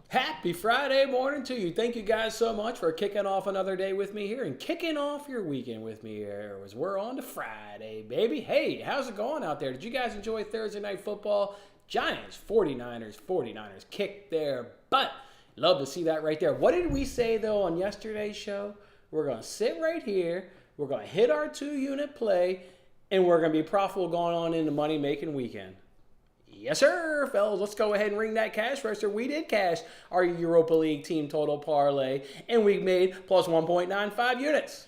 Happy Friday morning to you. Thank you guys so much for kicking off another day with me here and kicking off your weekend with me here as we're on to Friday, baby. Hey, how's it going out there? Did you guys enjoy Thursday night football? Giants, 49ers kicked their butt. Love to see that right there. What did we say though on yesterday's show? We're going to sit right here. We're going to hit our 2-unit play and we're going to be profitable going on into money making weekend. Yes, sir, fellas. Let's go ahead and ring that cash register. We did cash our Europa League team total parlay, and we made plus 1.95 units.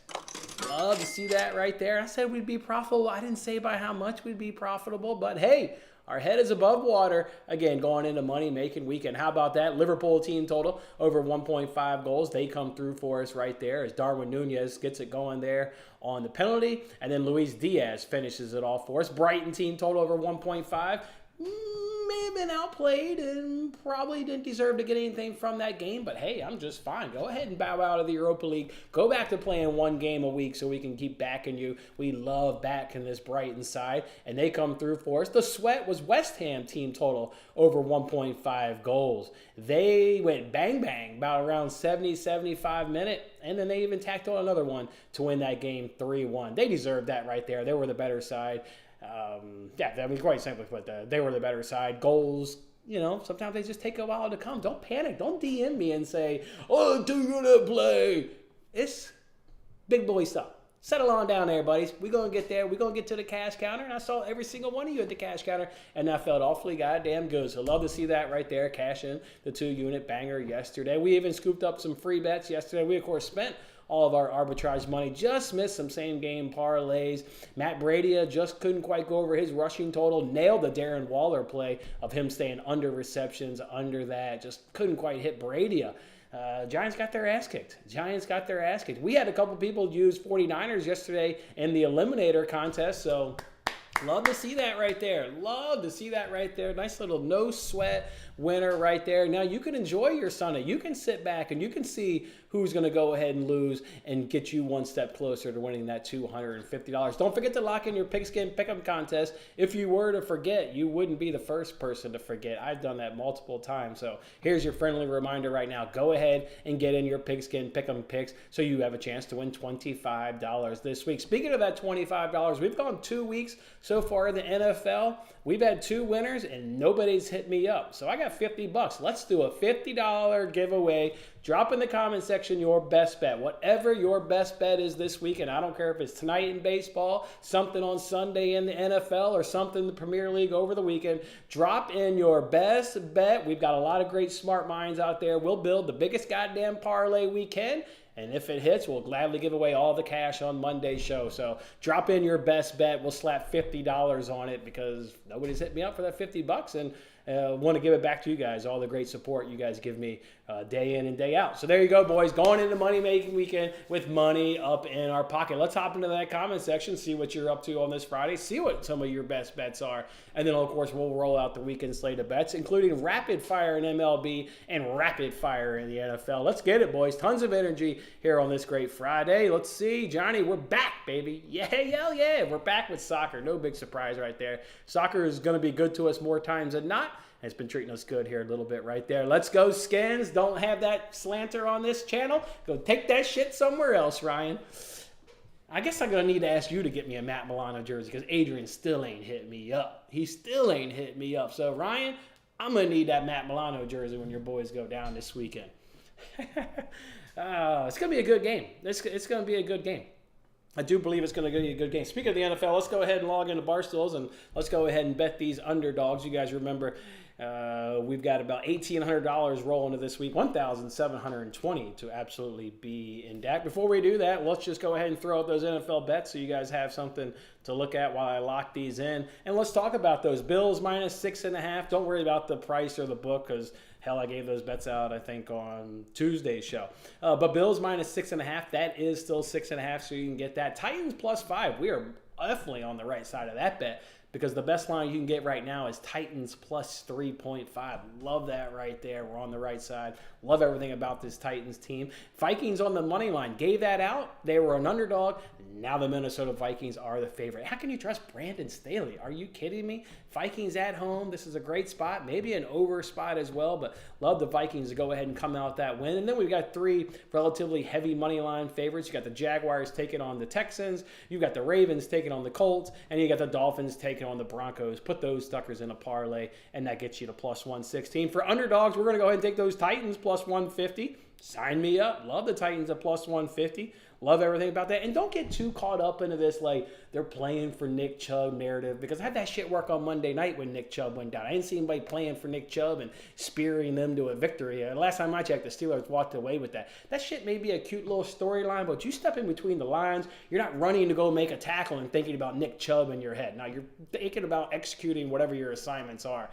Love to see that right there. I said we'd be profitable. I didn't say by how much we'd be profitable, but hey, our head is above water. Again, going into money-making weekend. How about that? Liverpool team total over 1.5 goals. They come through for us right there as Darwin Nunez gets it going there on the penalty, and then Luis Diaz finishes it all for us. Brighton team total over 1.5. May have been outplayed and probably didn't deserve to get anything from that game, but hey, I'm just fine. Go ahead and bow out of the Europa League. Go back to playing one game a week so we can keep backing you. We love backing this Brighton side, and they come through for us. The sweat was West Ham team total over 1.5 goals. They went bang bang about around 70, 75 minutes, and then they even tacked on another one to win that game 3-1. They deserved that right there. They were the better side. I mean, quite simply put, they were the better side. Goals, sometimes they just take a while to come. Don't panic. Don't DM me and say, oh, do you want to play? It's big boy stuff. Settle on down there, buddies. We're going to get there. We're going to get to the cash counter, and I saw every single one of you at the cash counter, and that felt awfully goddamn good. So love to see that right there. Cash in the 2-unit banger yesterday. We even scooped up some free bets yesterday. We, of course, spent all of our arbitrage money. Just missed some same-game parlays. Matt Brady just couldn't quite go over his rushing total. Nailed the Darren Waller play of him staying under receptions, under that. Just couldn't quite hit Brady. Giants got their ass kicked. We had a couple people use 49ers yesterday in the Eliminator contest, so love to see that right there. Nice little no sweat winner right there. Now you can enjoy your Sunday. You can sit back and you can see who's going to go ahead and lose and get you one step closer to winning that $250. Don't forget to lock in your pigskin pick'em contest. If you were to forget, you wouldn't be the first person to forget. I've done that multiple times. So here's your friendly reminder right now. Go ahead and get in your pigskin pick'em picks so you have a chance to win $25 this week. Speaking of that $25, we've gone 2 weeks so far in the NFL. We've had 2 winners and nobody's hit me up. So I got $50. Let's do a $50 giveaway. Drop in the comment section your best bet. Whatever your best bet is this week, and I don't care if it's tonight in baseball, something on Sunday in the NFL, or something in the Premier League over the weekend. Drop in your best bet. We've got a lot of great smart minds out there. We'll build the biggest goddamn parlay we can. And if it hits, we'll gladly give away all the cash on Monday's show. So drop in your best bet. We'll slap $50 on it because nobody's hit me up for that $50. And want to give it back to you guys, all the great support you guys give me day in and day out. So there you go, boys. Going into money-making weekend with money up in our pocket. Let's hop into that comment section, see what you're up to on this Friday, see what some of your best bets are. And then, of course, we'll roll out the weekend slate of bets, including rapid fire in MLB and rapid fire in the NFL. Let's get it, boys. Tons of energy here on this great Friday. Let's see. Johnny, we're back, baby. Yeah, hell yeah. We're back with soccer. No big surprise right there. Soccer is going to be good to us more times than not. It's been treating us good here a little bit right there. Let's go, Skins. Don't have that slanter on this channel. Go take that shit somewhere else, Ryan. I guess I'm going to need to ask you to get me a Matt Milano jersey because Adrian still ain't hit me up. He still ain't hit me up. So, Ryan, I'm going to need that Matt Milano jersey when your boys go down this weekend. It's going to be a good game. It's going to be a good game. I do believe it's going to be a good game. Speaking of the NFL, let's go ahead and log into Barstools and let's go ahead and bet these underdogs. You guys remember we've got about $1,800 rolling into this week, $1,720 to absolutely be in DAC. Before we do that, let's just go ahead and throw out those NFL bets so you guys have something to look at while I lock these in. And let's talk about those. Bills minus 6.5. Don't worry about the price or the book because hell, I gave those bets out, I think, on Tuesday's show. But Bills minus 6.5, that is still 6.5, so you can get that. Titans plus 5, we are definitely on the right side of that bet. because the best line you can get right now is Titans plus 3.5. Love that right there. We're on the right side. Love everything about this Titans team. Vikings on the money line. Gave that out. They were an underdog. Now the Minnesota Vikings are the favorite. How can you trust Brandon Staley? Are you kidding me? Vikings at home. This is a great spot. Maybe an over spot as well, but love the Vikings to go ahead and come out that win. And then we've got three relatively heavy money line favorites. You got the Jaguars taking on the Texans. You got the Ravens taking on the Colts. And you got the Dolphins taking on the Broncos. Put those suckers in a parlay, and that gets you to plus 116. For underdogs, we're going to go ahead and take those Titans plus 150. Sign me up. Love the Titans at plus 150. Love everything about that. And don't get too caught up into this, like, they're playing for Nick Chubb narrative, because I had that shit work on Monday night when Nick Chubb went down. I didn't see anybody playing for Nick Chubb and spearing them to a victory. Last time I checked, the Steelers walked away with that. That shit may be a cute little storyline, but you step in between the lines. You're not running to go make a tackle and thinking about Nick Chubb in your head. Now, you're thinking about executing whatever your assignments are.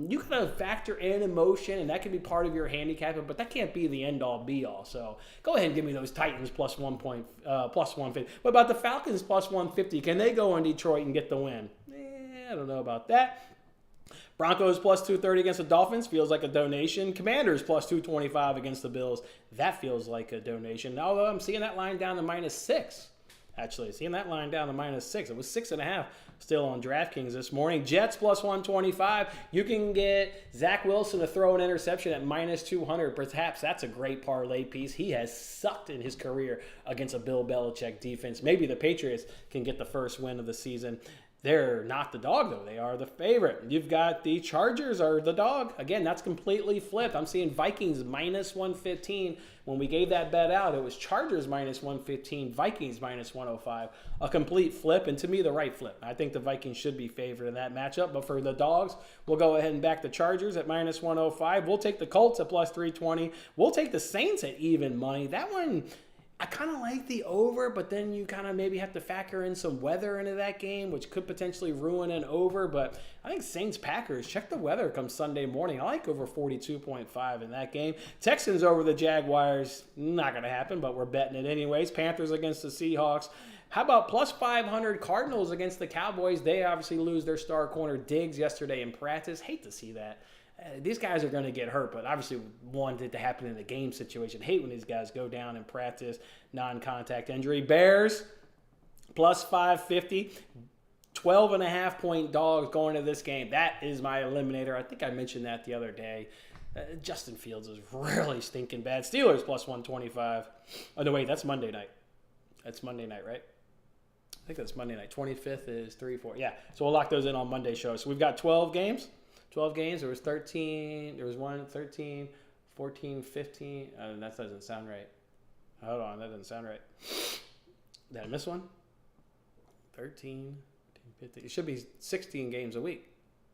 You can factor in emotion, and that can be part of your handicap, but that can't be the end-all, be-all. So go ahead and give me those Titans plus 150. What about the Falcons plus 150? Can they go in Detroit and get the win? I don't know about that. Broncos plus 230 against the Dolphins feels like a donation. Commanders plus 225 against the Bills. That feels like a donation. Although I'm seeing that line down to -6. Actually, seeing that line down to -6. It was 6.5 still on DraftKings this morning. Jets plus 125. You can get Zach Wilson to throw an interception at -200. Perhaps that's a great parlay piece. He has sucked in his career against a Bill Belichick defense. Maybe the Patriots can get the first win of the season. They're not the dog, though. They are the favorite. You've got the Chargers are the dog. Again, that's completely flipped. I'm seeing Vikings -115. When we gave that bet out, it was Chargers -115, Vikings -105. A complete flip, and to me, the right flip. I think the Vikings should be favored in that matchup. But for the dogs, we'll go ahead and back the Chargers at -105. We'll take the Colts at plus 320. We'll take the Saints at even money. That one, I kind of like the over, but then you kind of maybe have to factor in some weather into that game, which could potentially ruin an over. But I think Saints-Packers, check the weather come Sunday morning. I like over 42.5 in that game. Texans over the Jaguars, not going to happen, but we're betting it anyways. Panthers against the Seahawks. How about plus 500 Cardinals against the Cowboys? They obviously lose their star corner Diggs yesterday in practice. Hate to see that. These guys are going to get hurt, but obviously want it to happen in a game situation. Hate when these guys go down in practice, non-contact injury. Bears, plus 550. 12.5-point dogs going to this game. That is my eliminator. I think I mentioned that the other day. Justin Fields is really stinking bad. Steelers, plus 125. Oh, no, wait, that's Monday night. That's Monday night, right? I think that's Monday night. 25th is 3-4. Yeah, so we'll lock those in on Monday show. So we've got 12 games. 12 games. There was 13. There was 13, 14, 15. That doesn't sound right. Hold on. That doesn't sound right. Did I miss one? 13, 15. It should be 16 games a week.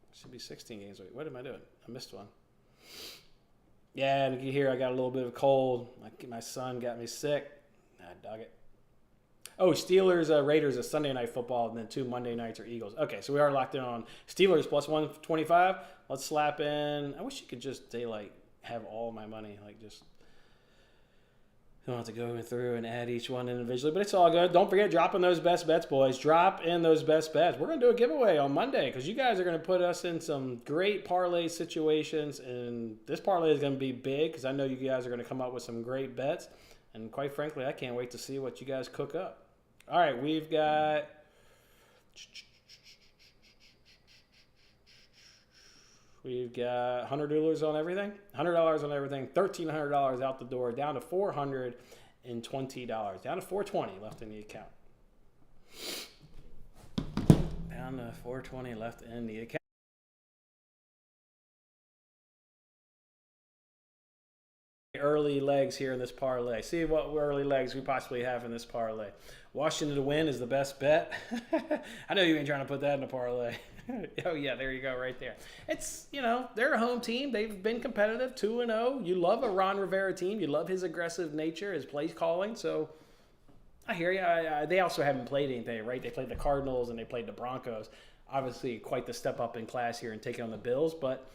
It should be 16 games a week. What am I doing? I missed one. Yeah, and you hear I got a little bit of a cold. My son got me sick. Dog it. Oh, Steelers, Raiders is Sunday night football, and then 2 Monday nights are Eagles. Okay, so we are locked in on Steelers plus 125. Let's slap in. I wish you could just have all my money. Just don't have to go through and add each one individually, but it's all good. Don't forget, dropping those best bets, boys. Drop in those best bets. We're going to do a giveaway on Monday because you guys are going to put us in some great parlay situations, and this parlay is going to be big because I know you guys are going to come up with some great bets, and quite frankly, I can't wait to see what you guys cook up. All right, we've got $100 on everything, $100 on everything, $1,300 out the door, down to $420, down to $420 left in the account. Down to $420 left in the account. Early legs here in this parlay. See what early legs we possibly have in this parlay. Washington to win is the best bet. I know you ain't trying to put that in a parlay. Oh, yeah, there you go right there. It's, they're a home team. They've been competitive, 2-0. You love a Ron Rivera team. You love his aggressive nature, his play calling. So I hear you. They also haven't played anything, right? They played the Cardinals and they played the Broncos. Obviously, quite the step up in class here and taking on the Bills, but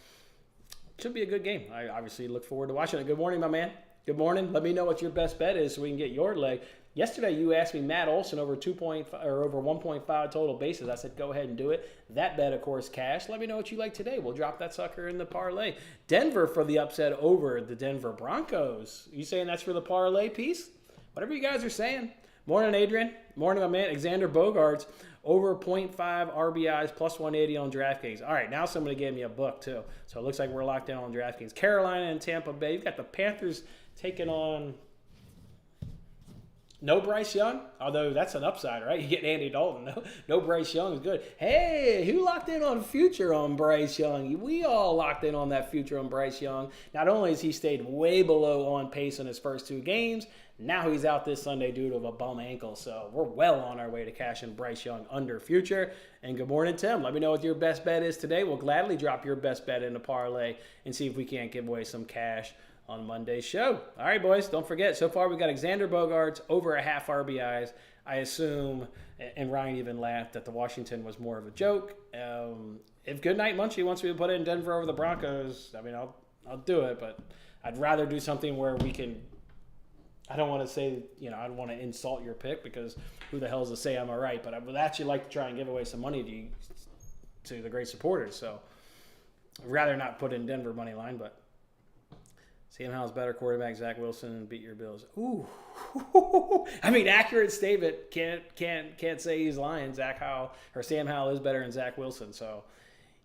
should be a good game. I obviously look forward to watching it. Good morning, my man. Good morning. Let me know what your best bet is so we can get your leg. Yesterday, you asked me Matt Olson over 2.5 or over 1.5 total bases. I said, go ahead and do it. That bet, of course, cashed. Let me know what you like today. We'll drop that sucker in the parlay. Denver for the upset over the Denver Broncos. You saying that's for the parlay piece? Whatever you guys are saying. Morning, Adrian. Morning, my man. Xander Bogaerts over 0.5 RBIs plus 180 on DraftKings. All right, now somebody gave me a book, too. So it looks like we're locked in on DraftKings. Carolina and Tampa Bay. You've got the Panthers taking on no Bryce Young, although that's an upside, right? You get Andy Dalton. No Bryce Young is good. Hey, who locked in on future on Bryce Young? We all locked in on that future on Bryce Young. Not only has he stayed way below on pace in his first 2 games, now he's out this Sunday due to a bum ankle. So we're well on our way to cashing Bryce Young under future. And good morning, Tim. Let me know what your best bet is today. We'll gladly drop your best bet in the parlay and see if we can't give away some cash on Monday's show. All right, boys, don't forget, so far we got Xander Bogaerts over a half RBIs. I assume, and Ryan even laughed, that the Washington was more of a joke. If Goodnight Munchie wants me to put it in Denver over the Broncos, I mean, I'll do it, but I'd rather do something where we can, I don't want to say, I don't want to insult your pick because who the hell is to say I'm all right, but I would actually like to try and give away some money to the great supporters, so I'd rather not put in Denver money line, but Sam Howell's better quarterback, Zach Wilson, and beat your Bills. Ooh, I mean, accurate statement. Can't say he's lying. Sam Howell is better than Zach Wilson. So,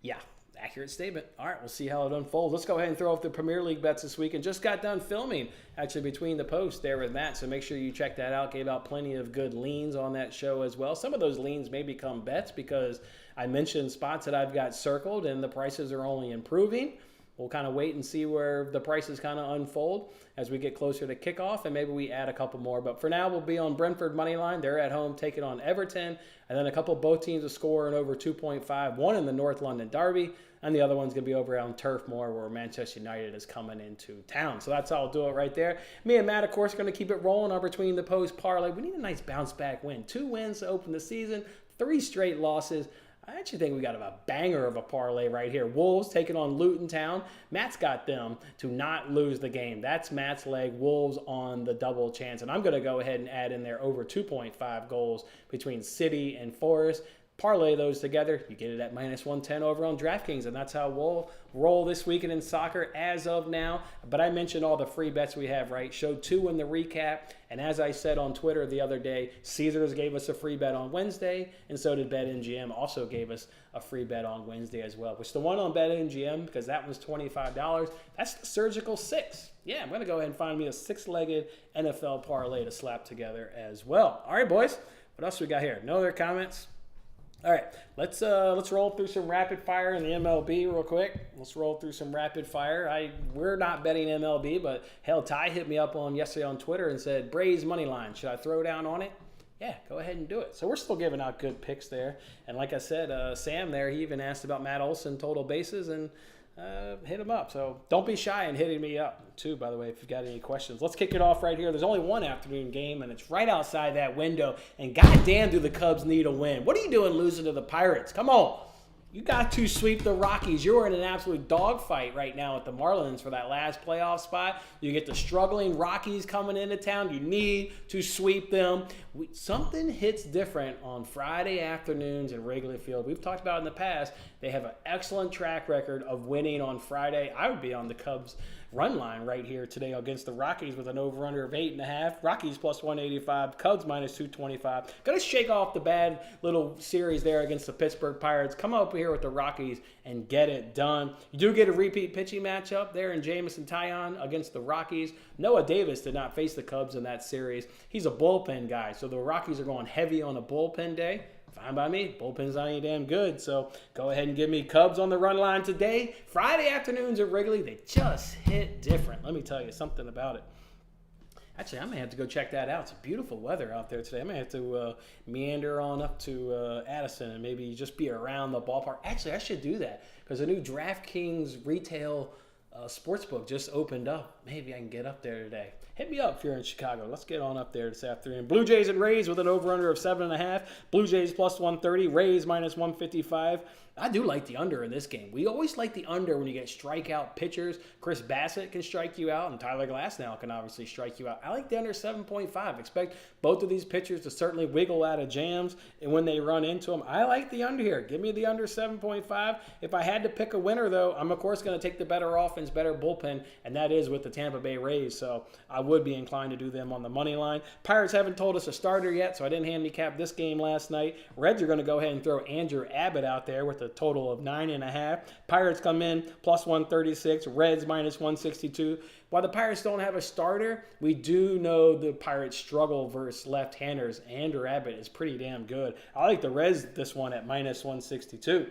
yeah, accurate statement. All right, we'll see how it unfolds. Let's go ahead and throw up the Premier League bets this week. And just got done filming, actually, between the posts there with Matt. So make sure you check that out. Gave out plenty of good leans on that show as well. Some of those leans may become bets because I mentioned spots that I've got circled and the prices are only improving. We'll kind of wait and see where the prices kind of unfold as we get closer to kickoff, and maybe we add a couple more. But for now, we'll be on Brentford Moneyline. They're at home taking on Everton, and then a couple of both teams to score and over 2.5, one in the North London Derby, and the other one's going to be over on Turf Moor where Manchester United is coming into town. So that's how I'll do it right there. Me and Matt, of course, going to keep it rolling on Between the Post parlay. We need a nice bounce-back win. 2 wins to open the season, 3 straight losses. I actually think we got a banger of a parlay right here. Wolves taking on Luton Town. Matt's got them to not lose the game. That's Matt's leg. Wolves on the double chance. And I'm going to go ahead and add in there over 2.5 goals between City and Forest. Parlay those together, you get it at -110 over on DraftKings, and that's how we'll roll this weekend in soccer as of now. But I mentioned all the free bets we have, right? Showed 2 in the recap, and as I said on Twitter the other day, Caesars gave us a free bet on Wednesday, and so did BetMGM also gave us a free bet on Wednesday as well, which the one on BetMGM, because that was $25, that's the Surgical 6. Yeah, I'm going to go ahead and find me a 6-legged NFL parlay to slap together as well. All right, boys, what else we got here? No other comments? All right, let's roll through some rapid fire in the MLB real quick. Let's roll through some rapid fire. We're not betting MLB, but hell, Ty hit me up on yesterday on Twitter and said, Braves money line, should I throw down on it? Yeah, go ahead and do it. So we're still giving out good picks there. And like I said, Sam there, he even asked about Matt Olson total bases and hit him up. So don't be shy in hitting me up too, by the way, if you've got any questions. Let's kick it off right here. There's only one afternoon game, and it's right outside that window. And goddamn, do the Cubs need a win. What are you doing losing to the Pirates? Come on. You got to sweep the Rockies. You're in an absolute dogfight right now with the Marlins for that last playoff spot. You get the struggling Rockies coming into town. You need to sweep them. Something hits different on Friday afternoons at Wrigley Field. We've talked about it in the past. They have an excellent track record of winning on Friday. I would be on the Cubs run line right here today against the Rockies with an over-under of 8.5. Rockies plus 185. Cubs minus 225. Going to shake off the bad little series there against the Pittsburgh Pirates. Come up here with the Rockies and get it done. You do get a repeat pitching matchup there in Jamison Taillon against the Rockies. Noah Davis did not face the Cubs in that series. He's a bullpen guy, so the Rockies are going heavy on a bullpen day. Fine by me. Bullpen's not any damn good. So go ahead and give me Cubs on the run line today. Friday afternoons at Wrigley, they just hit different. Let me tell you something about it. Actually, I may have to go check that out. It's beautiful weather out there today. I may have to meander on up to Addison and maybe just be around the ballpark. Actually, I should do that because a new DraftKings retail sportsbook just opened up. Maybe I can get up there today. Hit me up if you're in Chicago. Let's get on up there this afternoon. Blue Jays and Rays with an over-under of 7.5. Blue Jays plus 130. Rays minus 155. I do like the under in this game. We always like the under when you get strikeout pitchers. Chris Bassett can strike you out, and Tyler Glasnow can obviously strike you out. I like the under 7.5. Expect both of these pitchers to certainly wiggle out of jams, and when they run into them, I like the under here. Give me the under 7.5. If I had to pick a winner, though, I'm, of course, going to take the better offense, better bullpen, and that is with the Tampa Bay Rays, so I would be inclined to do them on the money line. Pirates haven't told us a starter yet, so I didn't handicap this game last night. Reds are going to go ahead and throw Andrew Abbott out there with a total of 9.5. Pirates come in plus 136, Reds minus 162. While the Pirates don't have a starter, we do know the Pirates struggle versus left-handers. Andrew Abbott is pretty damn good. I like the Reds this one at minus 162.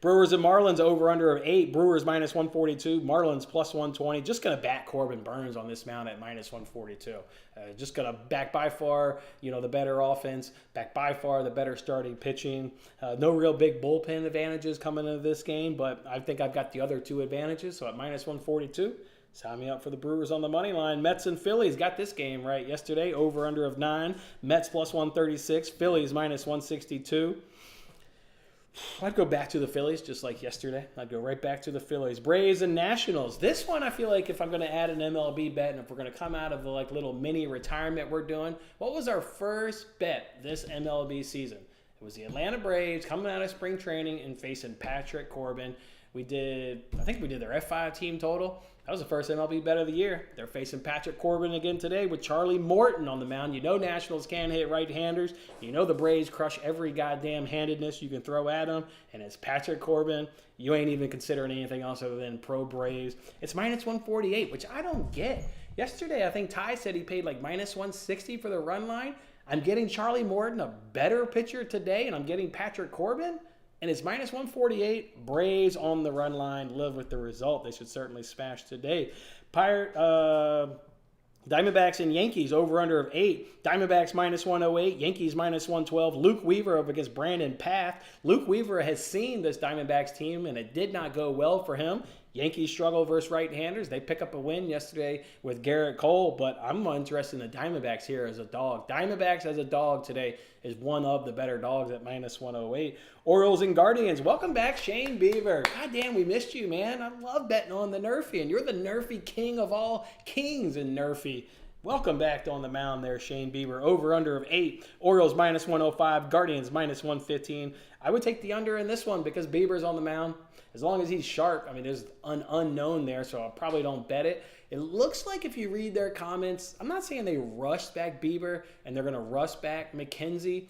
Brewers and Marlins over-under of 8. Brewers minus 142. Marlins plus 120. Just going to back Corbin Burns on this mound at minus 142. Just going to back by far, the better offense. Back by far the better starting pitching. No real big bullpen advantages coming into this game, but I think I've got the other two advantages. So at minus 142, sign me up for the Brewers on the money line. Mets and Phillies got this game right yesterday. Over-under of 9. Mets plus 136. Phillies minus 162. I'd go back to the Phillies just like yesterday. I'd go right back to the Phillies. Braves and Nationals. This one I feel like if I'm going to add an MLB bet and if we're going to come out of the little mini retirement we're doing, what was our first bet this MLB season? It was the Atlanta Braves coming out of spring training and facing Patrick Corbin. I think we did their F5 team total. That was the first MLB bet of the year. They're facing Patrick Corbin again today with Charlie Morton on the mound. Nationals can hit right-handers. The Braves crush every goddamn handedness you can throw at them. And it's Patrick Corbin. You ain't even considering anything else other than pro Braves. It's minus 148, which I don't get. Yesterday, I think Ty said he paid like minus 160 for the run line. I'm getting Charlie Morton, a better pitcher today, and I'm getting Patrick Corbin. And it's minus 148. Braves on the run line. Live with the result. They should certainly smash today. Diamondbacks and Yankees over-under of 8. Diamondbacks minus 108. Yankees minus 112. Luke Weaver up against Brandon Path. Luke Weaver has seen this Diamondbacks team, and it did not go well for him. Yankees struggle versus right-handers. They pick up a win yesterday with Garrett Cole, but I'm more interested in the Diamondbacks here as a dog. Diamondbacks as a dog today is one of the better dogs at minus 108. Orioles and Guardians. Welcome back, Shane Bieber. God damn, we missed you, man. I love betting on the Nerfy, and you're the Nerfy king of all kings in Nerfy. Welcome back on the mound there, Shane Bieber. Over-under of 8. Orioles minus 105. Guardians minus 115. I would take the under in this one because Bieber's on the mound. As long as he's sharp, there's an unknown there, so I probably don't bet it. It looks like if you read their comments, I'm not saying they rushed back Bieber and they're going to rush back McKenzie,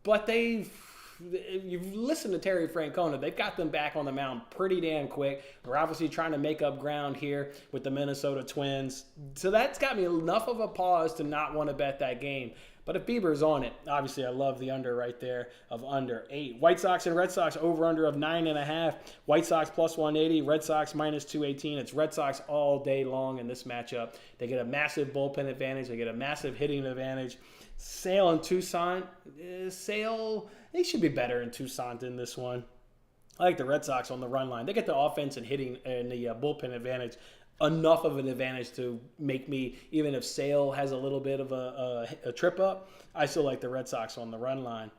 but you've listened to Terry Francona, they've got them back on the mound pretty damn quick. They're obviously trying to make up ground here with the Minnesota Twins. So that's got me enough of a pause to not want to bet that game. But if Bieber's on it, obviously I love the under right there of under 8. White Sox and Red Sox over-under of 9.5. White Sox plus 180. Red Sox minus 218. It's Red Sox all day long in this matchup. They get a massive bullpen advantage. They get a massive hitting advantage. Sale and Tucson. They should be better in Tucson than this one. I like the Red Sox on the run line. They get the offense and hitting and the bullpen advantage. Enough of an advantage to make me, even if Sale has a little bit of a trip up, I still like the Red Sox on the run line.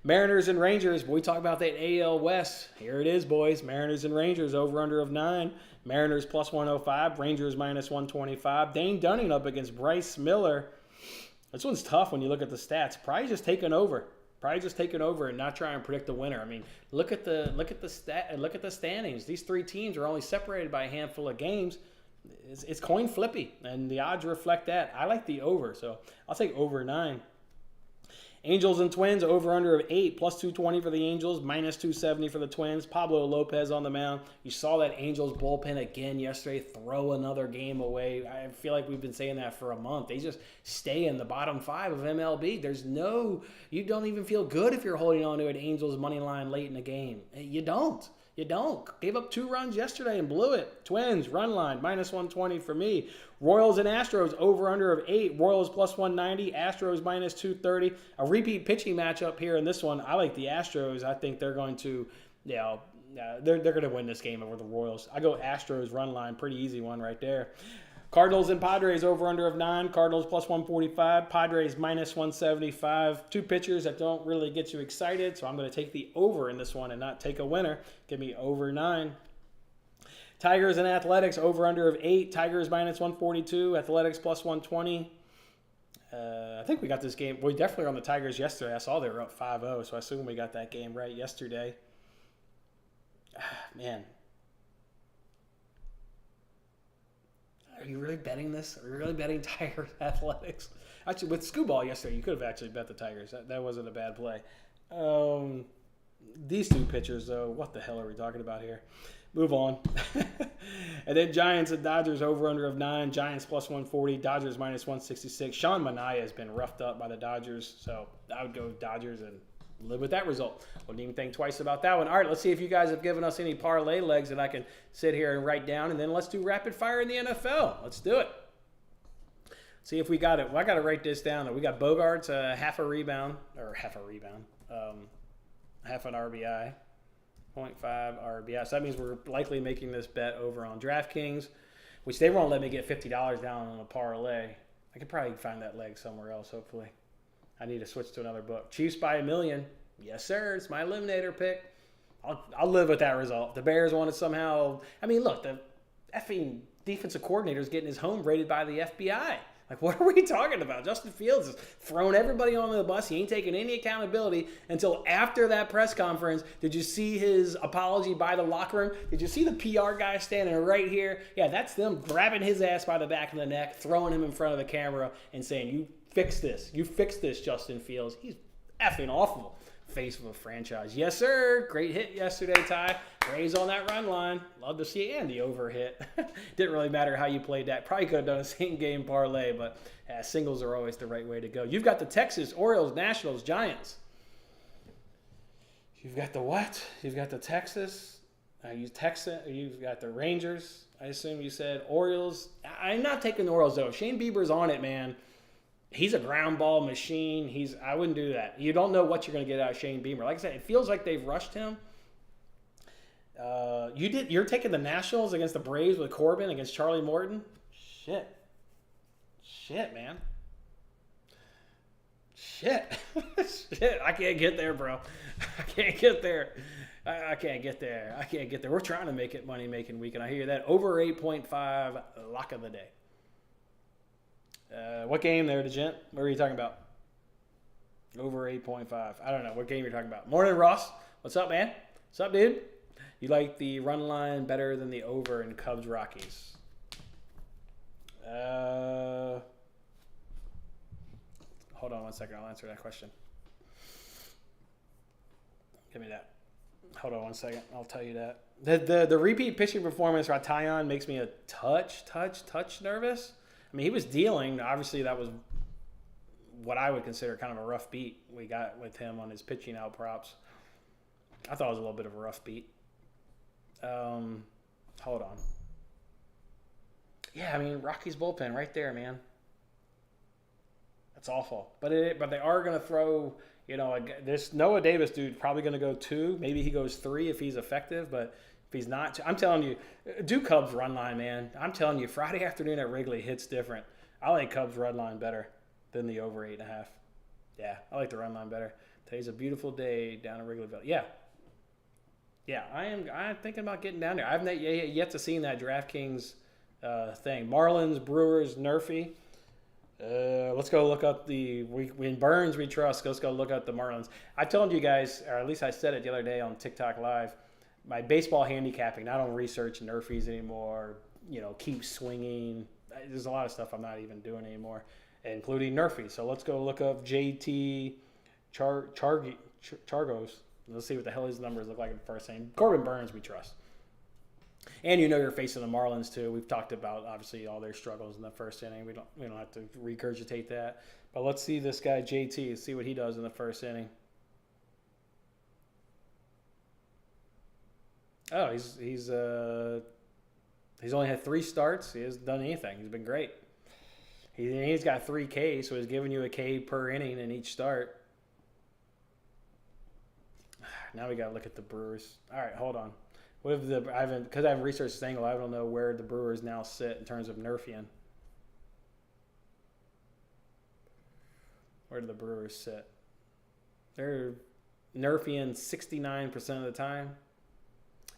Mariners and Rangers, we talk about that AL West. Here it is, boys. Mariners and Rangers over-under of 9. Mariners plus 105. Rangers minus 125. Dane Dunning up against Bryce Miller. This one's tough when you look at the stats. Probably just taking over and not trying to predict the winner. Look at the standings. These three teams are only separated by a handful of games. It's coin flippy, and the odds reflect that. I like the over, so I'll take over 9. Angels and Twins, over-under of 8, plus 220 for the Angels, minus 270 for the Twins. Pablo Lopez on the mound. You saw that Angels bullpen again yesterday throw another game away. I feel like we've been saying that for a month. They just stay in the bottom 5 of MLB. You don't even feel good if you're holding on to an Angels money line late in the game. You don't. Gave up 2 runs yesterday and blew it. Twins, run line, minus 120 for me. Royals and Astros, over-under of 8. Royals plus 190. Astros minus 230. A repeat pitching matchup here in this one. I like the Astros. I think they're going to, they're going to win this game over the Royals. I go Astros run line. Pretty easy one right there. Cardinals and Padres over under of 9. Cardinals plus 145. Padres minus 175. Two pitchers that don't really get you excited, so I'm going to take the over in this one and not take a winner. Give me over 9. Tigers and Athletics over under of 8. Tigers minus 142. Athletics plus 120. I think we got this game. We definitely were on the Tigers yesterday. I saw they were up 5-0, so I assume we got that game right yesterday. Man. Are you really betting this? Are you really betting Tigers Athletics? Actually, with Scooball yesterday, you could have actually bet the Tigers. That wasn't a bad play. These two pitchers, though, what the hell are we talking about here? Move on. And then Giants and Dodgers over under of 9. Giants plus 140. Dodgers minus 166. Sean Manaea has been roughed up by the Dodgers, so I would go Dodgers and live with that result. Wouldn't even think twice about that one. All right, let's see if you guys have given us any parlay legs that I can sit here and write down, and then let's do rapid fire in the NFL. Let's do it. See if we got it. Well, I got to write this down. We got Bogarts, half an RBI, 0.5 RBI. So that means we're likely making this bet over on DraftKings, which they won't let me get $50 down on a parlay. I could probably find that leg somewhere else, hopefully. I need to switch to another book. Chiefs by 1 million. Yes, sir. It's my eliminator pick. I'll live with that result. The Bears want to somehow. I mean, look, the effing defensive coordinator is getting his home raided by the FBI. Like, what are we talking about? Justin Fields is throwing everybody on the bus. He ain't taking any accountability until after that press conference. Did you see his apology by the locker room? Did you see the PR guy standing right here? Yeah, that's them grabbing his ass by the back of the neck, throwing him in front of the camera, and saying, "You fix this. You fix this, Justin Fields." He's effing awful. Face of a franchise. Yes, sir. Great hit yesterday, Ty. Rays on that run line. Love to see it. And the over hit. Didn't really matter how you played that. Probably could have done a same-game parlay, but singles are always the right way to go. You've got the Texas, Orioles, Nationals, Giants. You've got the what? You've got the Texas. You've got the Rangers. I assume you said Orioles. I'm not taking the Orioles, though. Shane Bieber's on it, man. He's a ground ball machine. I wouldn't do that. You don't know what you're going to get out of Shane Bieber. Like I said, it feels like they've rushed him. You're taking the Nationals against the Braves with Corbin against Charlie Morton? Shit, man. Shit. I can't get there, bro. I can't get there. I can't get there. We're trying to make it money-making weekend. I hear that. Over 8.5, lock of the day. What game there, DeGent? What are you talking about? Over 8.5. I don't know what game you're talking about. Morning, Ross. What's up, man? What's up, dude? You like the run line better than the over in Cubs Rockies? Hold on one second. I'll answer that question. Give me that. Hold on one second. I'll tell you that. The repeat pitching performance by Tyon makes me a touch nervous. I mean, he was dealing. Obviously, that was what I would consider kind of a rough beat we got with him on his pitching out props. I thought it was a little bit of a rough beat. Hold on. Yeah, I mean, Rocky's bullpen right there, man. That's awful. But they are going to throw, this Noah Davis dude probably going to go 2. Maybe he goes 3 if he's effective, but if he's not, I'm telling you, do Cubs run line, man. I'm telling you, Friday afternoon at Wrigley hits different. I like Cubs run line better than the over 8.5. Yeah, I like the run line better. Today's a beautiful day down in Wrigleyville. Yeah, I'm thinking about getting down there. I've not yet to see that DraftKings thing. Marlins, Brewers, Nerfy. Let's go look up when Burns we trust. Let's go look up the Marlins. I told you guys, or at least I said it the other day on TikTok Live, my baseball handicapping. I don't research Nerfies anymore. Keep swinging. There's a lot of stuff I'm not even doing anymore, including Nerfies. So let's go look up JT Chargos. Let's see what the hell his numbers look like in the first inning. Corbin Burns we trust. And you're facing the Marlins too. We've talked about obviously all their struggles in the first inning. We don't have to regurgitate that. But let's see this guy JT. See what he does in the first inning. Oh, he's only had 3 starts. He hasn't done anything. He's been great. He's got 3 Ks, so he's giving you a K per inning in each start. Now we got to look at the Brewers. All right, hold on. What if because I haven't researched this angle, I don't know where the Brewers now sit in terms of Nerfian. Where do the Brewers sit? They're Nerfian 69% of the time.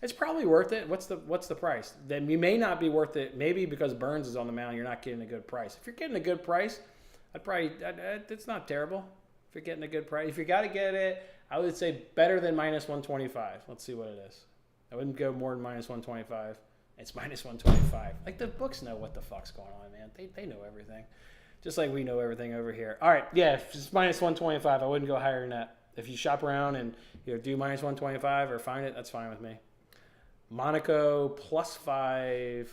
It's probably worth it. What's the price? Then you may not be worth it. Maybe because Burns is on the mound, you're not getting a good price. If you're getting a good price, it's not terrible. If you're getting a good price, if you got to get it, I would say better than minus 125. Let's see what it is. I wouldn't go more than minus 125. It's minus 125. Like, the books know what the fuck's going on, man. They know everything. Just like we know everything over here. All right, yeah, if it's minus 125, I wouldn't go higher than that. If you shop around and do minus 125 or find it, that's fine with me. Monaco +5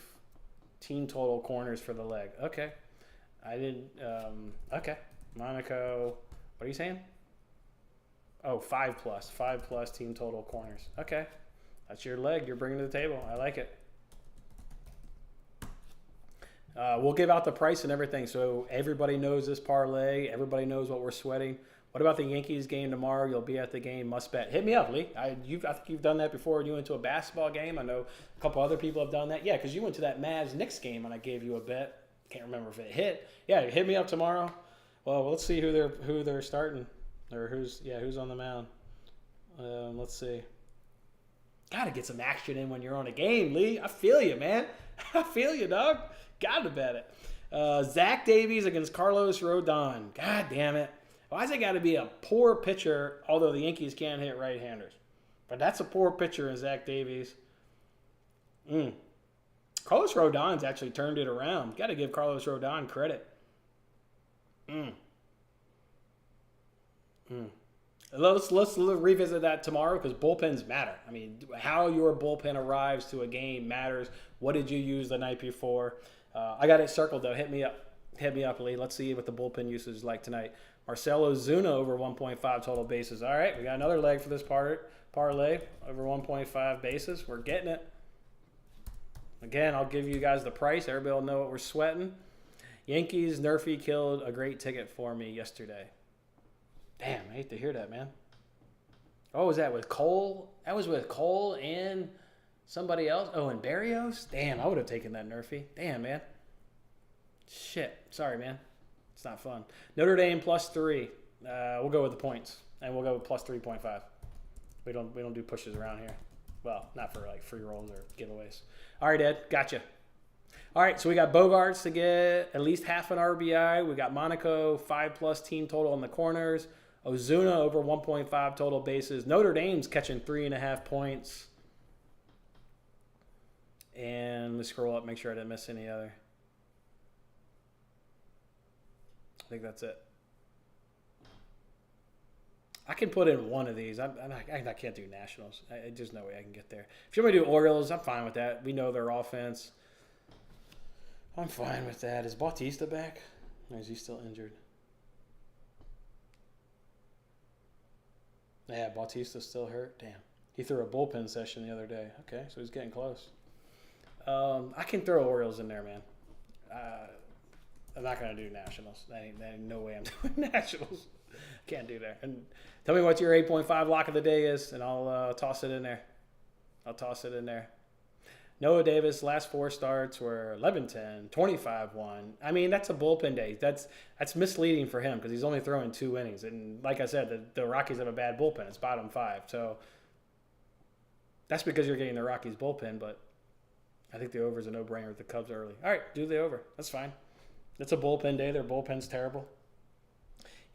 team total corners for the leg. Okay. I didn't, okay. Monaco, what are you saying? Oh, 5+ team total corners. Okay. That's your leg you're bringing to the table. I like it. We'll give out the price and everything so everybody knows this parlay. Everybody knows what we're sweating. What about the Yankees game tomorrow? You'll be at the game. Must bet. Hit me up, Lee. I think you've done that before. You went to a basketball game. I know a couple other people have done that. Yeah, because you went to that Mavs-Knicks game and I gave you a bet. Can't remember if it hit. Yeah, hit me up tomorrow. Well, let's see who they're starting or who's on the mound. Let's see. Got to get some action in when you're on a game, Lee. I feel you, man. I feel you, dog. Got to bet it. Zach Davies against Carlos Rodon. God damn it. Why's it got to be a poor pitcher, although the Yankees can't hit right-handers? But that's a poor pitcher in Zach Davies. Carlos Rodon's actually turned it around. Got to give Carlos Rodon credit. Let's revisit that tomorrow because bullpens matter. I mean, how your bullpen arrives to a game matters. What did you use the night before? I got it circled, though. Hit me up, Lee. Let's see what the bullpen usage is like tonight. Marcell Ozuna over 1.5 total bases. All right, we got another leg for this parlay over 1.5 bases. We're getting it. Again, I'll give you guys the price. Everybody will know what we're sweating. Yankees, Nerfy killed a great ticket for me yesterday. Damn, I hate to hear that, man. Oh, was that with Cole? That was with Cole and somebody else? Oh, and Barrios? Damn, I would have taken that Nerfy. Damn, man. Shit. Sorry, man. It's not fun. Notre Dame +3. We'll go with the points, and we'll go with +3.5. We don't do pushes around here. Well, not for like free rolls or giveaways. All right, Ed, gotcha. All right, so we got Bogarts to get at least half an RBI. We got Monaco 5+ team total in the corners. Ozuna over 1.5 total bases. Notre Dame's catching 3.5 points. And let's scroll up, make sure I didn't miss any other. I think that's it. I can put in one of these. I can't do Nationals. There's no way I can get there. If you want me to do Orioles, I'm fine with that. We know their offense. I'm fine with that. Is Bautista back? Or is he still injured? Yeah, Bautista's still hurt. Damn. He threw a bullpen session the other day. Okay, so he's getting close. I can throw Orioles in there, man. I'm not going to do Nationals. There ain't no way I'm doing Nationals. Can't do that. And tell me what your 8.5 lock of the day is, and I'll toss it in there. Noah Davis, last 4 starts were 11-10, 25-1. I mean, that's a bullpen day. That's misleading for him because he's only throwing 2 innings. And like I said, the Rockies have a bad bullpen. It's bottom 5. So that's because you're getting the Rockies bullpen, but I think the over is a no-brainer with the Cubs early. All right, do the over. That's fine. It's a bullpen day. Their bullpen's terrible.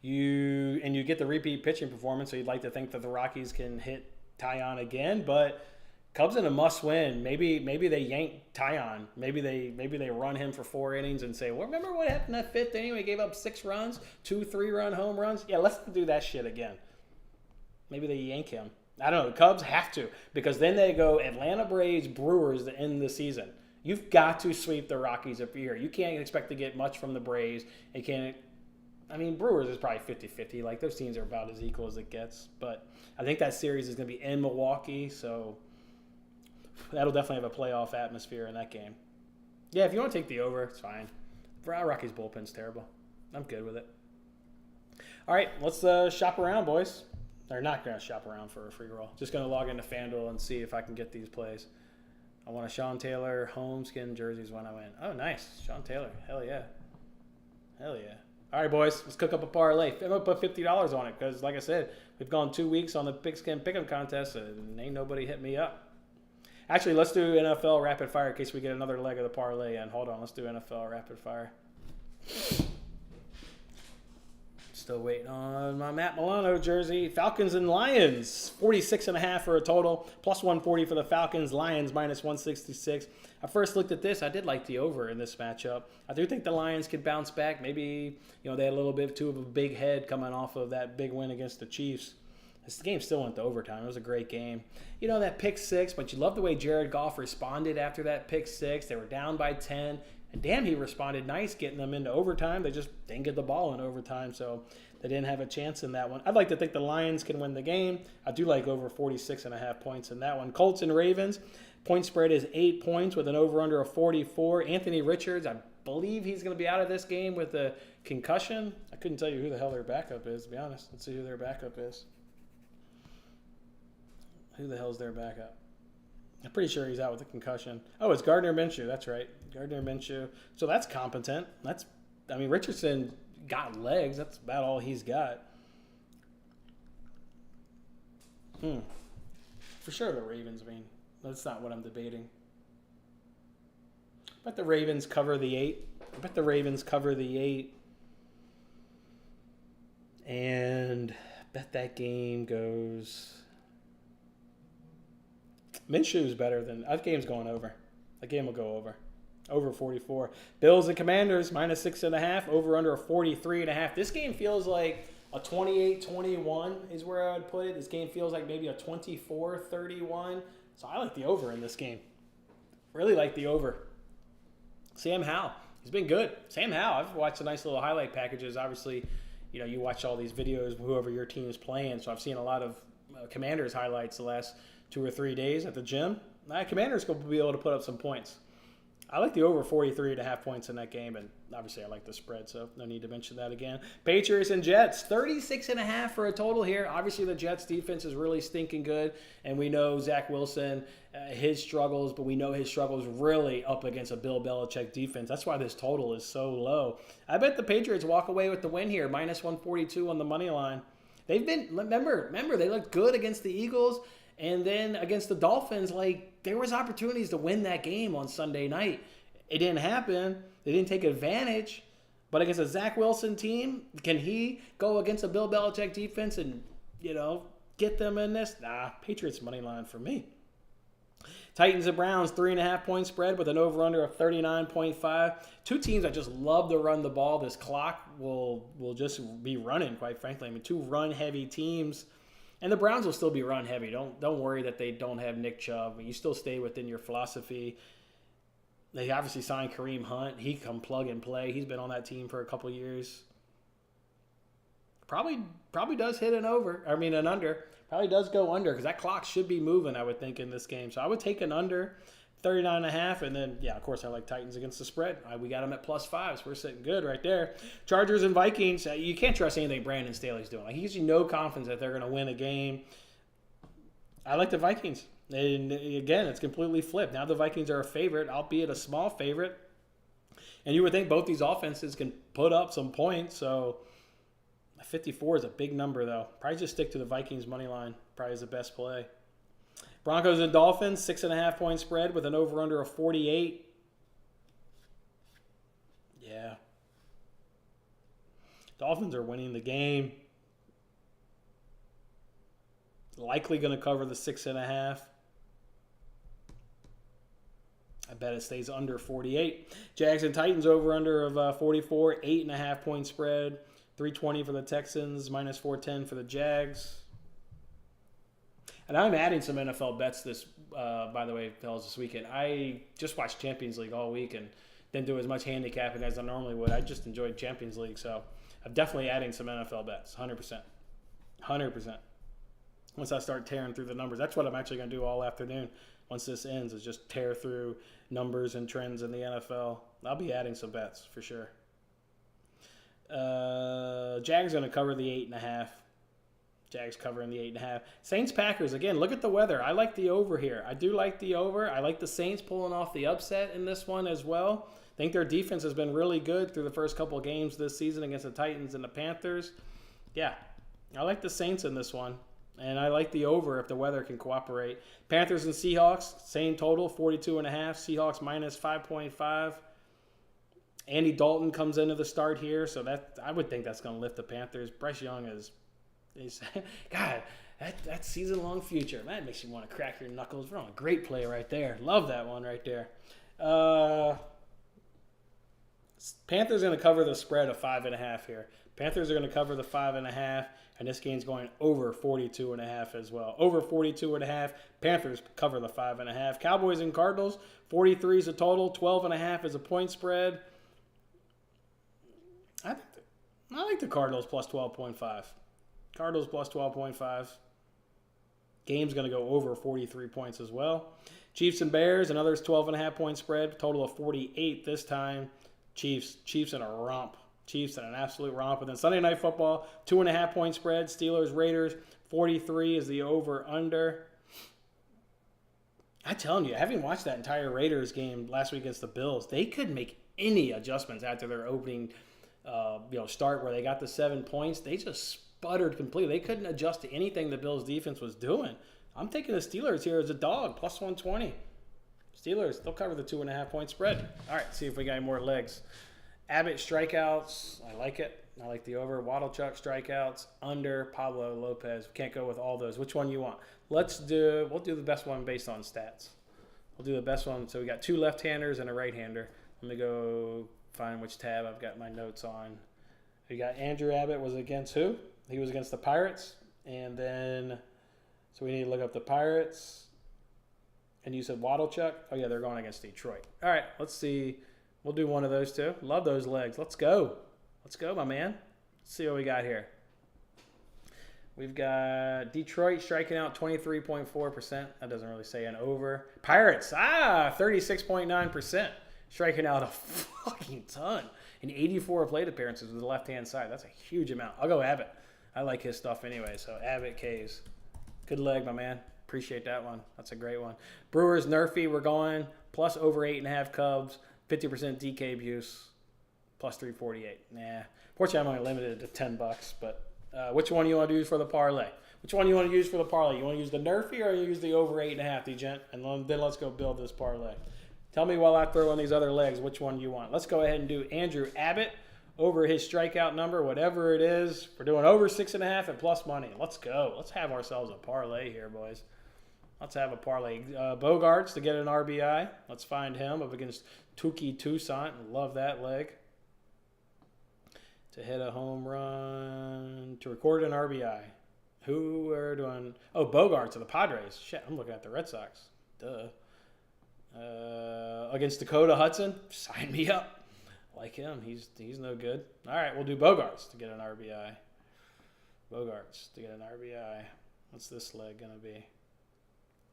You get the repeat pitching performance, so you'd like to think that the Rockies can hit Tyon again, but Cubs in a must-win. Maybe they yank Tyon. Maybe they run him for 4 innings and say, well, remember what happened that 5th inning? We gave up 6 runs, 2 3-run home runs. Yeah, let's do that shit again. Maybe they yank him. I don't know. The Cubs have to because then they go Atlanta Braves, Brewers to end the season. You've got to sweep the Rockies up here. You can't expect to get much from the Braves. Brewers is probably 50-50. Like, those teams are about as equal as it gets. But I think that series is going to be in Milwaukee, so that'll definitely have a playoff atmosphere in that game. Yeah, if you want to take the over, it's fine. Rockies' bullpen's terrible. I'm good with it. All right, let's shop around, boys. They're not going to shop around for a free roll. Just going to log into FanDuel and see if I can get these plays. I want a Sean Taylor home skin jerseys when I win. Oh, nice. Sean Taylor. Hell yeah. Hell yeah. All right, boys. Let's cook up a parlay. I'm going to put $50 on it because, like I said, we've gone 2 weeks on the pigskin pick'em contest and ain't nobody hit me up. Actually, let's do NFL rapid fire in case we get another leg of the parlay in. Hold on. Let's do NFL rapid fire. Still waiting on my Matt Milano jersey. Falcons and Lions. 46.5 for a total. Plus 140 for the Falcons. Lions minus 166. I first looked at this. I did like the over in this matchup. I do think the Lions could bounce back. Maybe, they had a little bit too of a big head coming off of that big win against the Chiefs. This game still went to overtime. It was a great game. That pick six, but you love the way Jared Goff responded after that pick six. They were down by 10. And damn, he responded nice getting them into overtime. They just didn't get the ball in overtime, so they didn't have a chance in that one. I'd like to think the Lions can win the game. I do like over 46.5 points in that one. Colts and Ravens. Point spread is 8 points with an over-under of 44. Anthony Richards, I believe he's going to be out of this game with a concussion. I couldn't tell you who the hell their backup is, to be honest. Let's see who their backup is. Who the hell is their backup? I'm pretty sure he's out with a concussion. Oh, it's Gardner Minshew. That's right. Gardner Minshew. So that's competent. Richardson got legs. That's about all he's got. For sure the Ravens, that's not what I'm debating. But the Ravens cover the 8. And bet that game goes... Minshew's better than... That game's going over. That game will go over. Over 44. Bills and Commanders, minus 6.5. Over under a 43.5. This game feels like a 28-21 is where I would put it. This game feels like maybe a 24-31. So I like the over in this game. Really like the over. Sam Howell. He's been good. Sam Howell. I've watched a nice little highlight packages. Obviously, you watch all these videos, whoever your team is playing. So I've seen a lot of Commanders highlights the last 2 or 3 days at the gym. Commanders will be able to put up some points. I like the over 43.5 points in that game, and obviously I like the spread, so no need to mention that again. Patriots and Jets, 36.5 for a total here. Obviously the Jets defense is really stinking good, and we know Zach Wilson, his struggles, but we know his struggles really up against a Bill Belichick defense. That's why this total is so low. I bet the Patriots walk away with the win here, minus 142 on the money line. They've been, remember, they looked good against the Eagles. And then against the Dolphins, there was opportunities to win that game on Sunday night. It didn't happen. They didn't take advantage. But against a Zach Wilson team, can he go against a Bill Belichick defense and, get them in this? Nah, Patriots money line for me. Titans and Browns, 3.5 point spread with an over-under of 39.5. Two teams that just love to run the ball. This clock will just be running, quite frankly. Two run-heavy teams. And the Browns will still be run heavy. Don't worry that they don't have Nick Chubb. You still stay within your philosophy. They obviously signed Kareem Hunt. He can plug and play. He's been on that team for a couple years. Probably does hit an under. Probably does go under because that clock should be moving, I would think, in this game. So I would take an under, 39.5. And then, of course, I like Titans against the spread. We got them at +5, so we're sitting good right there. Chargers and Vikings, you can't trust anything Brandon Staley's doing. He gives you no confidence that they're going to win a game. I like the Vikings. And again, it's completely flipped. Now the Vikings are a favorite, albeit a small favorite. And you would think both these offenses can put up some points. So 54 is a big number, though. Probably just stick to the Vikings money line. Probably is the best play. Broncos and Dolphins, 6.5 point spread with an over-under of 48. Yeah. Dolphins are winning the game. Likely going to cover the 6.5. I bet it stays under 48. Jags and Titans over-under of 44. 8.5 point spread. 320 for the Texans, minus 410 for the Jags. And I'm adding some NFL bets by the way, fellas, this weekend. I just watched Champions League all week and didn't do as much handicapping as I normally would. I just enjoyed Champions League, so I'm definitely adding some NFL bets, 100%. 100%. Once I start tearing through the numbers. That's what I'm actually going to do all afternoon once this ends, is just tear through numbers and trends in the NFL. I'll be adding some bets for sure. Jags going to cover the 8.5. Jags covering the 8.5. Saints Packers, again, look at the weather. I like the over here. I do like the over. I like the Saints pulling off the upset in this one as well. I think their defense has been really good through the first couple of games this season against the Titans and the Panthers. Yeah, I like the Saints in this one. And I like the over if the weather can cooperate. Panthers and Seahawks, same total, 42.5. Seahawks minus 5.5. Andy Dalton comes into the start here, so that I would think that's going to lift the Panthers. Bryce Young is God, that season-long future. That makes you want to crack your knuckles. We're on a great play right there. Love that one right there. Panthers are going to cover the spread of 5.5 here. Panthers are going to cover the 5.5, and this game's going over 42.5 as well. Over 42.5. Panthers cover the 5.5. Cowboys and Cardinals, 43 is a total. 12.5 is a point spread. I like the Cardinals plus 12.5. Cardinals plus 12.5. Game's going to go over 43 points as well. Chiefs and Bears, another 12.5 point spread. Total of 48 this time. Chiefs in a romp. Chiefs in an absolute romp. And then Sunday Night Football, 2.5 point spread. Steelers, Raiders, 43 is the over-under. I'm telling you, having watched that entire Raiders game last week against the Bills, they couldn't make any adjustments after their opening start where they got the 7 points. They just sputtered completely. They couldn't adjust to anything the Bills' defense was doing. I'm taking the Steelers here as a dog, plus 120. Steelers, they'll cover the 2.5 point spread. All right, see if we got any more legs. Abbott strikeouts, I like it. I like the over. Waddle-Chuck strikeouts, under. Pablo Lopez. Can't go with all those. Which one you want? We'll do the best one based on stats. We'll do the best one. So we got 2 left-handers and a right-hander. Let me go find which tab I've got my notes on. We got Andrew Abbott was against who? He was against the Pirates. And then, so we need to look up the Pirates. And you said Waddle-Chuck? Oh, yeah, they're going against Detroit. All right, let's see. We'll do one of those two. Love those legs. Let's go. Let's go, my man. Let's see what we got here. We've got Detroit striking out 23.4%. That doesn't really say an over. Pirates, 36.9%. Striking out a fucking ton. And 84 plate appearances with the left-hand side. That's a huge amount. I'll go Abbott. I like his stuff anyway, so Abbott K's. Good leg, my man. Appreciate that one. That's a great one. Brewers, Nerfy, we're going. Plus over 8.5 Cubs. 50% DK abuse. Plus 348. Nah. Fortunately, I'm only limited to $10, but which one you want to use for the parlay? Which one you want to use for the parlay? You want to use the Nerfy or you use the over 8.5, D-Gent? And then let's go build this parlay. Tell me while I throw in these other legs which one you want. Let's go ahead and do Andrew Abbott over his strikeout number, whatever it is. We're doing over 6.5 at plus money. Let's go. Let's have ourselves a parlay here, boys. Let's have a parlay. Bogarts to get an RBI. Let's find him up against Tuki Toussaint. Love that leg. To hit a home run. To record an RBI. Who we're doing? Oh, Bogarts of the Padres. Shit, I'm looking at the Red Sox. Duh. Against Dakota Hudson. Sign me up. Like him. He's no good. All right, we'll do Bogarts to get an RBI. Bogarts to get an RBI. What's this leg going to be?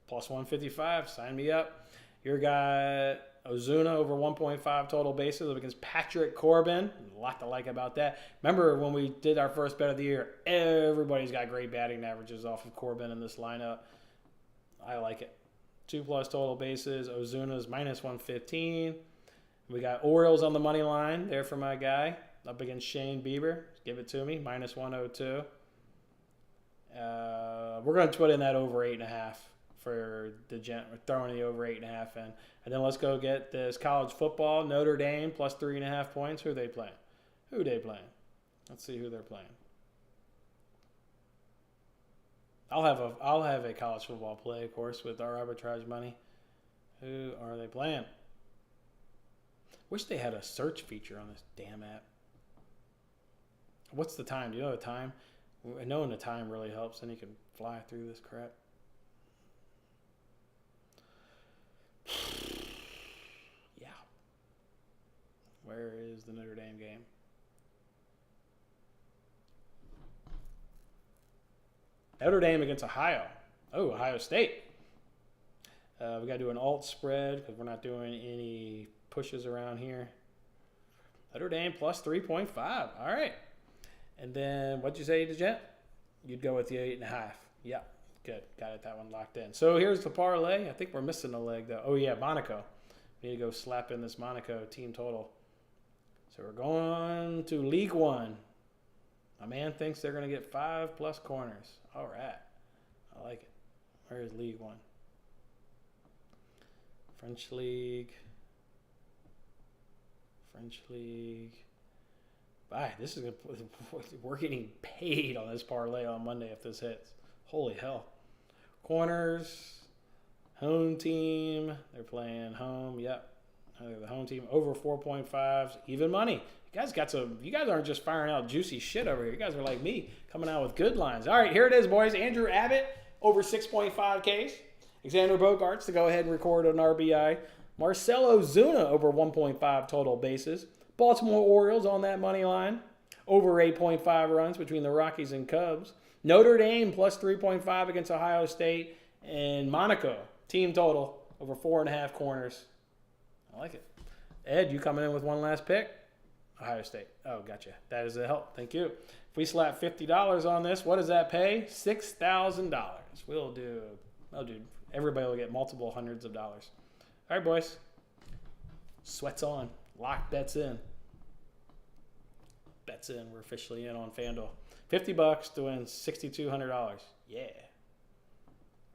Plus 155. Sign me up. Here got Ozuna over 1.5 total bases against Patrick Corbin. A lot to like about that. Remember when we did our first bet of the year, everybody's got great batting averages off of Corbin in this lineup. I like it. 2+ total bases. Ozuna's minus 115. We got Orioles on the money line there for my guy. Up against Shane Bieber. Give it to me. Minus 102. We're going to put in that over 8.5 for the gent. We're throwing the over 8.5 in. And then let's go get this college football. Notre Dame plus 3.5 points. Who are they playing? Let's see who they're playing. I'll have a college football play, of course, with our arbitrage money. Who are they playing? Wish they had a search feature on this damn app. What's the time? Do you know the time? Knowing the time really helps, and you can fly through this crap. Yeah. Where is the Notre Dame game? Notre Dame against Ohio. Oh, Ohio State. We got to do an alt spread because we're not doing any pushes around here. Notre Dame plus 3.5. All right. And then what'd you say, DeJet? You'd go with the 8.5. Yep. Good. Got it. That one locked in. So here's the parlay. I think we're missing a leg, though. Oh, yeah, Monaco. We need to go slap in this Monaco team total. So we're going to League One. My man thinks they're going to get 5+ corners. All right. I like it. Where's League One? French League. Bye. This is we're getting paid on this parlay on Monday if this hits. Holy hell. Corners. Home team. They're playing home. Yep. The home team over 4.5s. Even money. You guys aren't just firing out juicy shit over here. You guys are like me, coming out with good lines. All right, here it is, boys. Andrew Abbott over 6.5 Ks. Xander Bogaerts to go ahead and record an RBI. Marcell Ozuna over 1.5 total bases. Baltimore Orioles on that money line. Over 8.5 runs between the Rockies and Cubs. Notre Dame plus 3.5 against Ohio State. And Monaco, team total, over 4.5 corners. I like it. Ed, you coming in with one last pick? Ohio State. Oh, gotcha. That is a help. Thank you. If we slap $50 on this, what does that pay? $6,000. We'll do. Oh, dude. Everybody will get multiple hundreds of dollars. All right, boys. Sweats on. Lock bets in. Bets in. We're officially in on FanDuel. $50 to win $6,200. Yeah.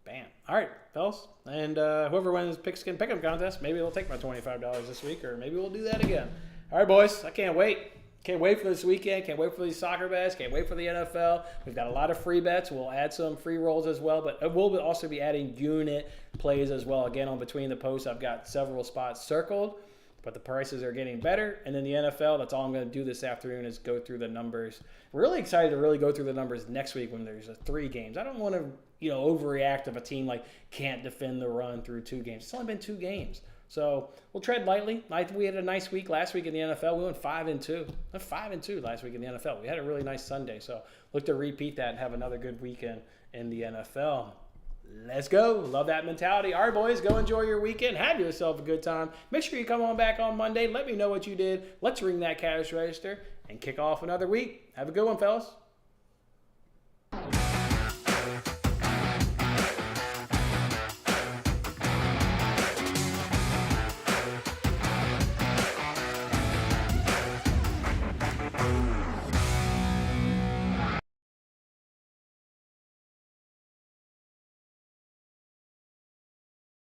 Bam. All right, fellas. And whoever wins pigskin pick'em contest, maybe they'll take my $25 this week, or maybe we'll do that again. All right, boys. I can't wait. Can't wait for this weekend. Can't wait for these soccer bets. Can't wait for the NFL. We've got a lot of free bets. We'll add some free rolls as well, but we'll also be adding unit plays as well. Again, on Between the Posts, I've got several spots circled, but the prices are getting better. And then the NFL, that's all I'm going to do this afternoon is go through the numbers. We're really excited to really go through the numbers next week when there's 3 games. I don't want to, overreact if a team like can't defend the run through 2 games. It's only been 2 games. So we'll tread lightly. We had a nice week last week in the NFL. We went 5-2. We went 5-2 last week in the NFL. We had a really nice Sunday. So look to repeat that and have another good weekend in the NFL. Let's go. Love that mentality. All right, boys, go enjoy your weekend. Have yourself a good time. Make sure you come on back on Monday. Let me know what you did. Let's ring that cash register and kick off another week. Have a good one, fellas.